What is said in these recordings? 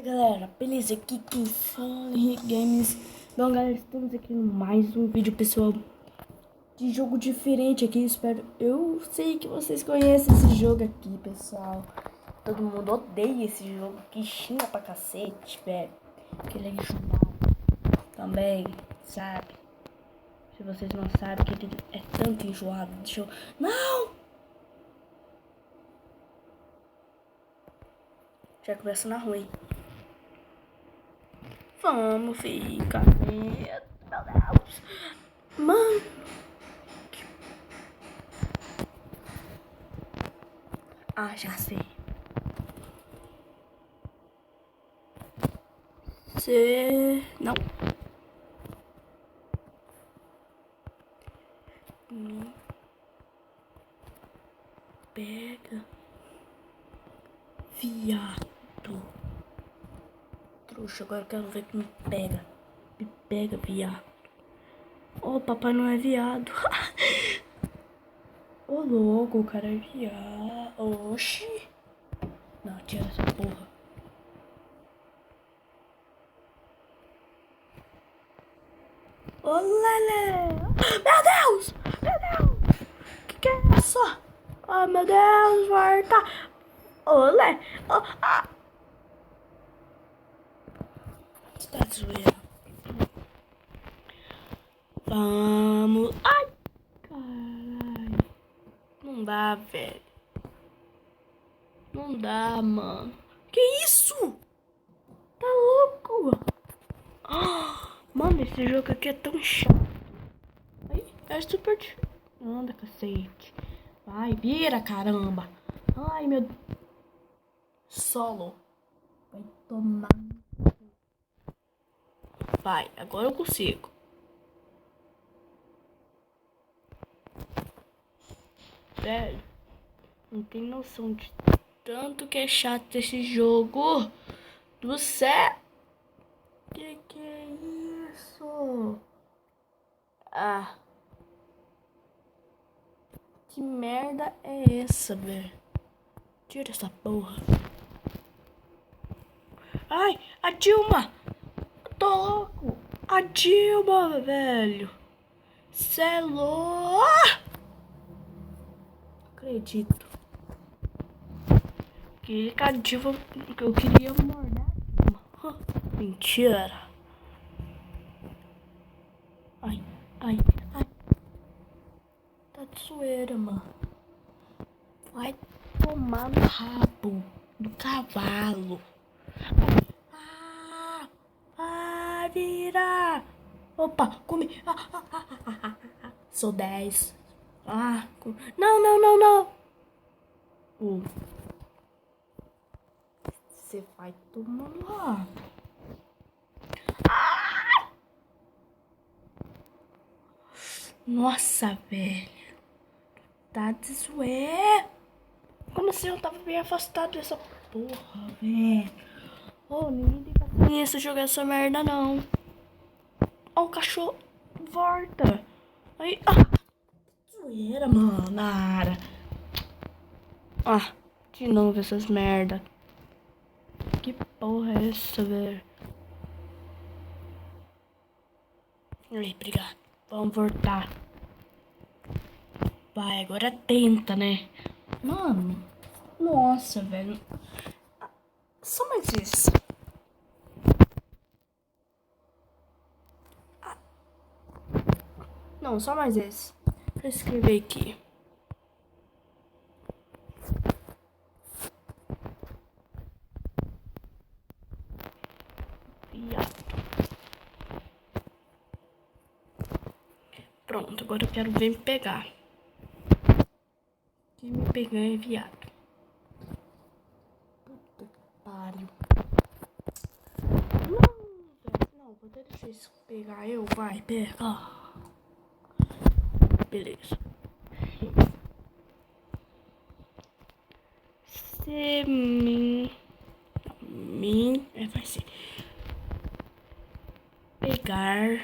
Galera, beleza? Aqui quem fala é Henrique Games. Bom, galera, estamos aqui em mais um vídeo, pessoal, de jogo diferente aqui, espero. Eu sei que vocês conhecem esse jogo aqui, pessoal. Todo mundo odeia esse jogo, que xinga pra cacete, velho. Que ele é enjoado também, sabe? Se vocês não sabem que ele é tanto enjoado, deixa eu... Não! Já começa na ruim. Vamos ficar quieto, meu Deus. Mano. Ah, já sei. Não. Me pega. Viado. Trouxa, agora eu quero ver que me pega. Me pega, viado. Ô, papai não é viado. Ô, louco, o cara é viado. Oxi. Não, tira essa porra. Ô, Lele. Meu Deus. Meu Deus. Que é isso? Oh, meu Deus, volta. Olé. Oh, ah. Tá zoeira. Vamos. Ai, caralho. Não dá, velho. Não dá, mano. Que isso? Tá louco? Mano, esse jogo aqui é tão chato. Ai, é super difícil. Anda, cacete. Vai, vira, caramba. Ai, meu... Solo. Vai tomar. Vai, agora eu consigo. Velho, não tem noção de tanto que é chato esse jogo. Do céu. Que é isso? Ah. Que merda é essa, velho? Tira essa porra. Ai, a Dilma! Eu tô louco! A Dilma, velho! Cê é louco! Acredito. Que a Dilma... Que eu queria morder a Dilma. Mentira. Ai, ai, ai. Tá de zoeira, mano. Vai tomar no rabo do cavalo. Vira! Opa, comi. Sou 10. Não, não, não, não. Você vai tomar lá. Nossa, velho. Tá de zoé. Como se eu tava bem afastado dessa porra, velho. Ninguém tem paciência jogar essa merda, não. O cachorro. Volta. Aí, zoeira, mano. Nara. De novo essas merda. Que porra é essa, velho? Aí, obrigado. Vamos voltar. Vai, agora tenta, né? Mano. Nossa, velho. Só mais isso. Não, só mais esse. Pra escrever aqui. Viado. Pronto, agora eu quero ver me pegar. Quem me pegar é viado. Puta que pariu. Não, vou até deixar isso pegar eu. Vai, pega. Beleza. Vai ser pegar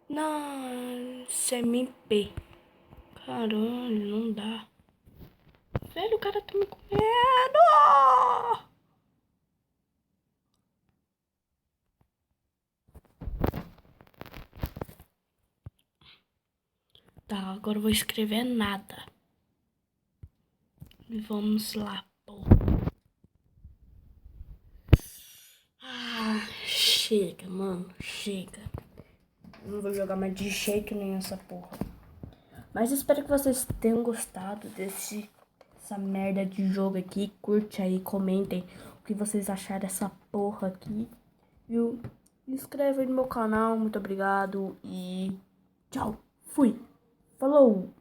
não Não, SMP. Caralho, não dá. Velho, o cara tá me comendo. Tá, agora eu vou escrever nada. Vamos lá, pô. Ah, chega, mano, chega. Não vou jogar mais de jeito nenhum essa porra. Mas espero que vocês tenham gostado essa merda de jogo aqui. Curte aí, comentem o que vocês acharam dessa porra aqui. Viu? Inscreve aí no meu canal. Muito obrigado e tchau. Fui. Falou.